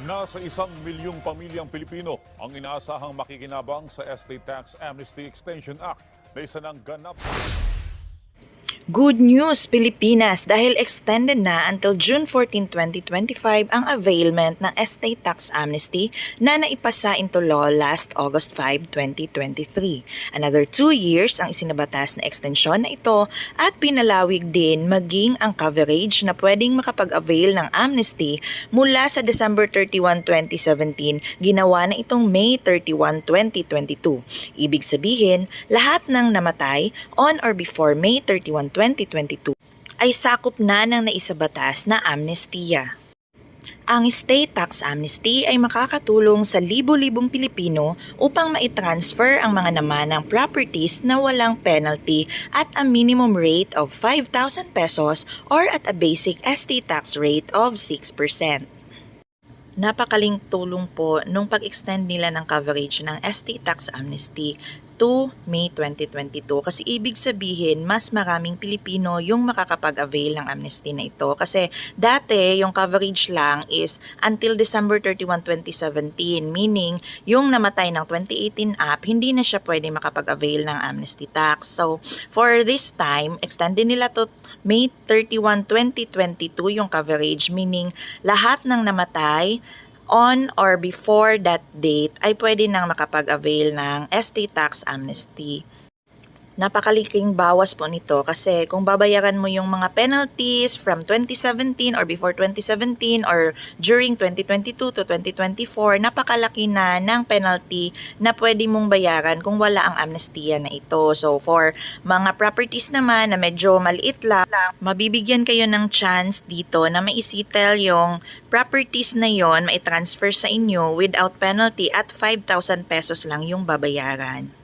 Nasa 1 milyong pamilyang Pilipino ang inaasahang makikinabang sa Estate Tax Amnesty Extension Act na isa ng ganap. Good news, Pilipinas, dahil extended na until June 14, 2025 ang availment ng estate tax amnesty na naipasa into law last August 5, 2023. Another 2 years ang isinabatas na extension na ito at pinalawig din maging ang coverage na pwedeng makapag-avail ng amnesty mula sa December 31, 2017, ginawa na itong May 31, 2022. Ibig sabihin, lahat ng namatay on or before May 31, 2022 ay sakop na ng naisabatas na amnestiya. Ang estate tax amnesty ay makakatulong sa libo-libong Pilipino upang maitransfer ang mga namanang properties na walang penalty at a minimum rate of 5,000 pesos or at a basic estate tax rate of 6%. Napakaling tulong po nung pag-extend nila ng coverage ng estate tax amnesty to May 2022 kasi ibig sabihin mas maraming Pilipino yung makakapag-avail ng amnesty na ito kasi dati yung coverage lang is until December 31, 2017, meaning yung namatay ng 2018 up hindi na siya pwede makapag-avail ng amnesty tax. So for this time, extended nila to May 31, 2022 yung coverage, meaning lahat ng namatay on or before that date ay pwede nang makapag-avail ng estate tax amnesty. Napakaliking bawas po nito kasi kung babayaran mo yung mga penalties from 2017 or before 2017 or during 2022 to 2024, napakalaki na ng penalty na pwede mong bayaran kung wala ang amnestiya na ito. So for mga properties naman na medyo maliit lang, mabibigyan kayo ng chance dito na maisettle yung properties na yon, mai-transfer sa inyo without penalty at 5,000 pesos lang yung babayaran.